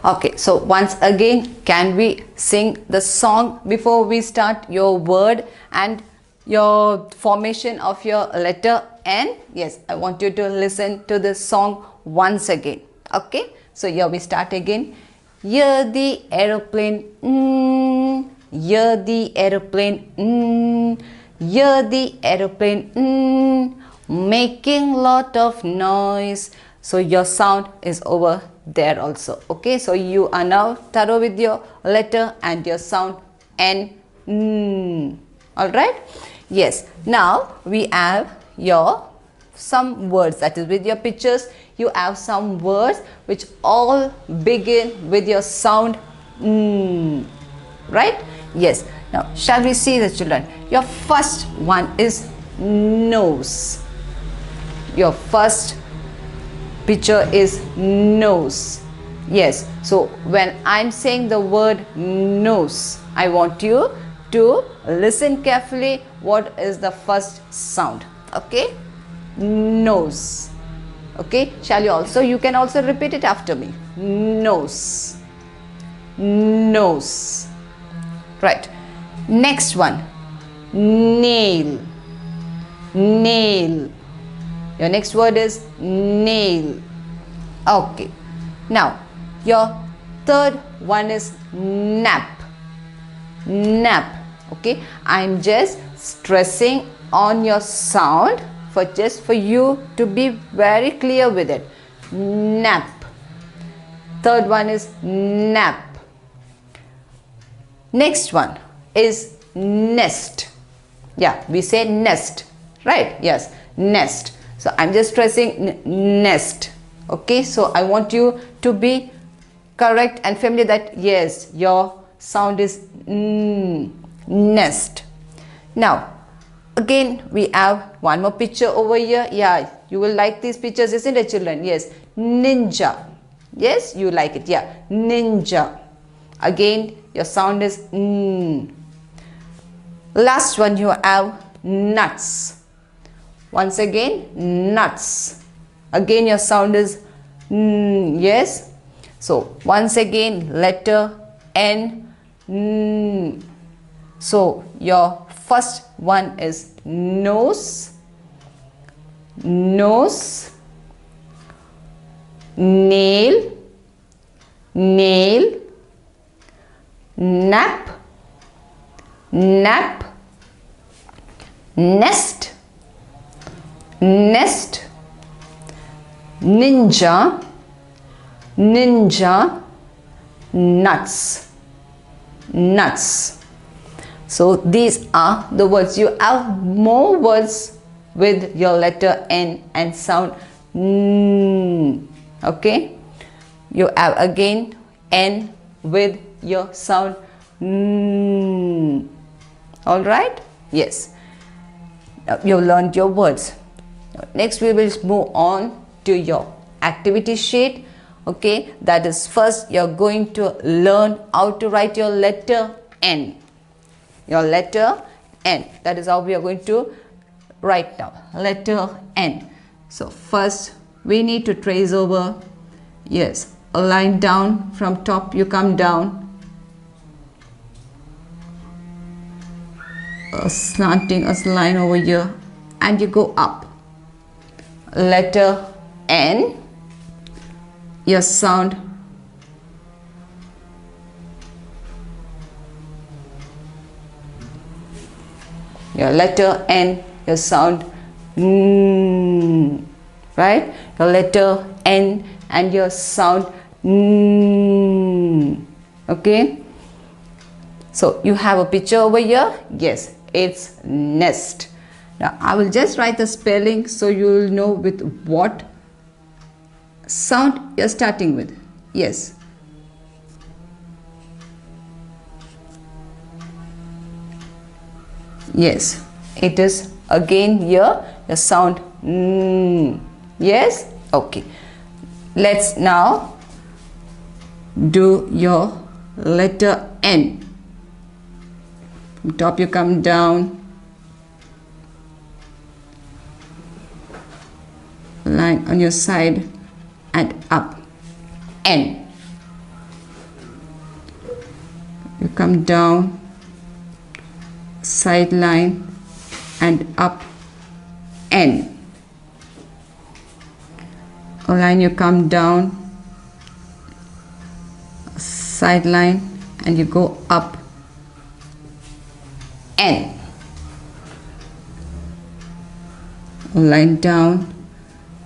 Okay, so once again, can we sing the song before we start your word and your formation of your letter N? Yes, I want you to listen to the song once again. Okay, so here we start again. Hear the aeroplane, hear the aeroplane, hear the aeroplane, making lot of noise. So your sound is over there also. Okay, so you are now thorough with your letter and your sound N. All right. Yes. Now we have your some words, that is with your pictures. You have some words which all begin with your sound right? Yes. Now shall we see the children? Your first one is nose. Your first picture is nose. Yes, so when I'm saying the word nose, I want you to listen carefully what is the first sound. Okay, nose. Okay, shall you also, you can also repeat it after me. Nose, nose. Right. Next one, nail, nail. Your next word is nail. Okay. Now, your third one is nap. Nap. Okay. I'm just stressing on your sound for just for you to be very clear with it. Nap. Third one is nap. Next one is nest. Yeah, we say nest. Right? Yes. Nest. So I'm just stressing nest. Okay, so I want you to be correct and familiar that yes, your sound is nest. Now, again we have one more picture over here. Yeah, you will like these pictures, isn't it, children? Yes, ninja. Yes, you like it. Yeah, ninja. Again, your sound is Last one you have nuts. Once again, nuts. Again your sound is yes. So once again, letter N. So your first one is nose, nose, nail, nail, nap, nap, nest, nest, ninja, ninja, nuts, nuts. So these are the words. You have more words with your letter N and sound okay. You have again N with your sound all right. Yes, now you learned your words. Next we will move on to your activity sheet. Okay, that is first you're going to learn how to write your letter N. Your letter N. That is how we are going to write now. Letter N. So first we need to trace over, yes, a line down from top. You come down, slanting a line over here, and you go up. Letter N. Your sound your letter N, your sound right? Your letter N and your sound okay. So you have a picture over here. Yes, it's nest. Now I will just write the spelling so you will know with what sound you're starting with. Yes. Yes, it is again here the sound yes. Okay, let's now do your letter N. From top you come down, line on your side and up. N. you come down, side line and up, N. A line, you come down, side line and you go up, N. A line down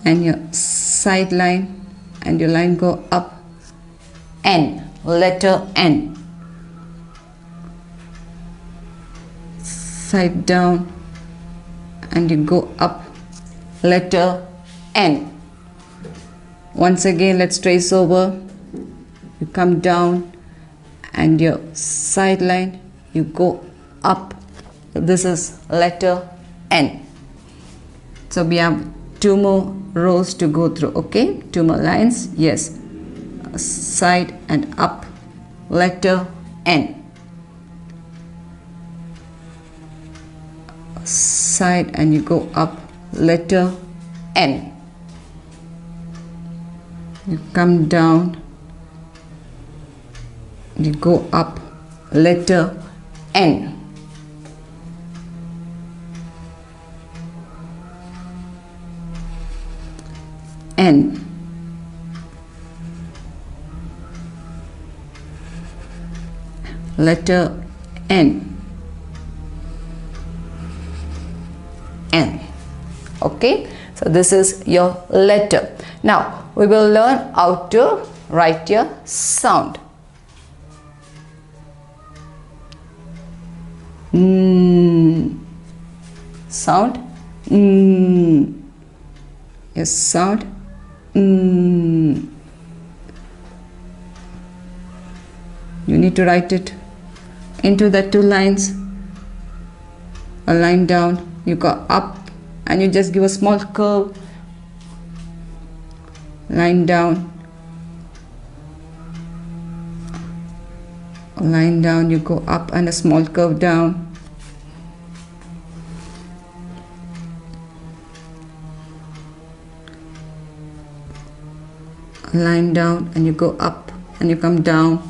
and your side line and your line go up, N, letter N. Side down and you go up, letter N. Once again, let's trace over. You come down and your side line, you go up. This is letter N. So we have 2 more rows to go through, okay? 2 more lines, yes. Side and up, letter N. Side and you go up, letter N. You come down, you go up, letter N. N. Letter N. N. Okay, so this is your letter. Now we will learn how to write your sound. Sound. Yes, sound. You need to write it into the 2 lines. A line down, you go up and you just give a small curve. Line down, a line down, you go up and a small curve down. A line down and you go up and you come down.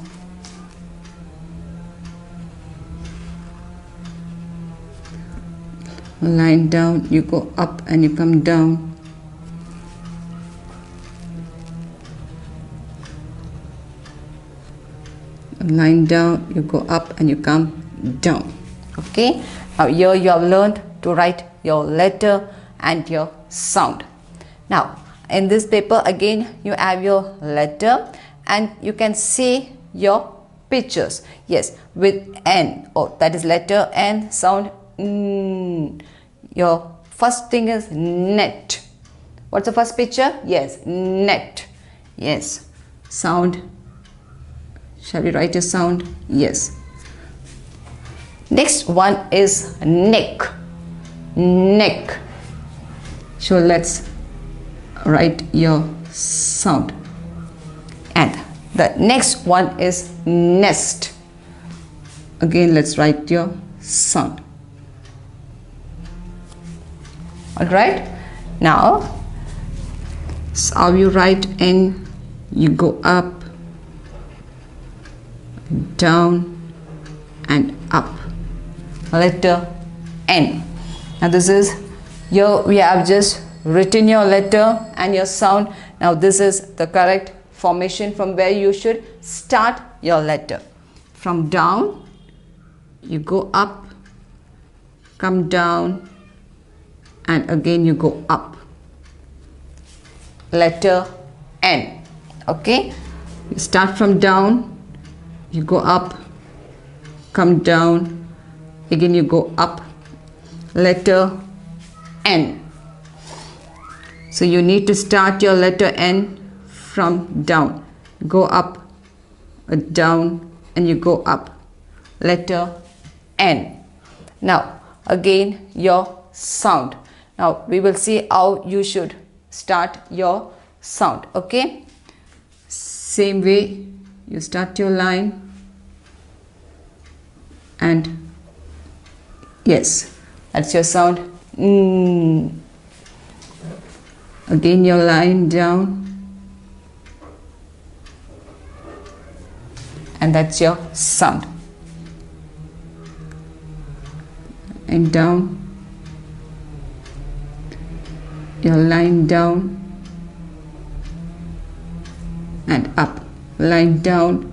A line down, you go up and you come down. A line down, you go up and you come down. Okay, now here you have learned to write your letter and your sound. Now in this paper again you have your letter and you can see your pictures. Yes, with N. Oh, that is letter N, sound N. Your first thing is net. What's the first picture? Yes, net. Yes, sound. Shall we write a sound? Yes. Next one is neck. Neck. So let's write your sound. And the next one is nest. Again, let's write your sound. Alright, now so how you write N, you go up, down and up, letter N. Now this is here we have just written your letter and your sound. Now this is the correct formation from where you should start your letter. From down, you go up, come down and again you go up, letter N. Okay, you start from down, you go up, come down, again you go up, letter N. So you need to start your letter N from down, go up, down and you go up, letter N. Now again your sound. Now we will see how you should start your sound. Okay, same way you start your line and yes, that's your sound. Again your line down and that's your sound. and down, your line down and up, line down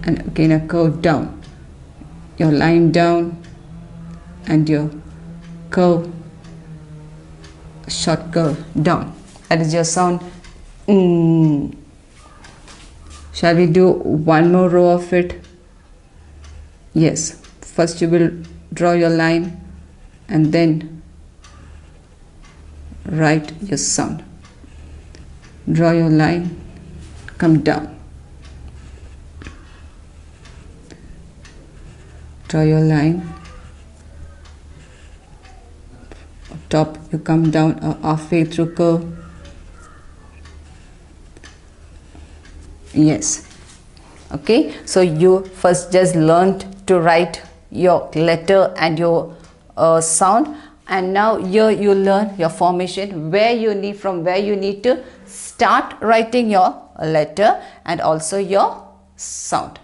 and again a curve down, your line down and your curve, short curve down. That is your sound. Shall we do one more row of it? Yes. First you will draw your line and then write your sound. Draw your line, come down. Draw your line. Top, you come down halfway through curve. Yes. Okay, so you first just learned to write your letter and your sound, and now here you learn your formation, from where you need to start writing your letter and also your sound.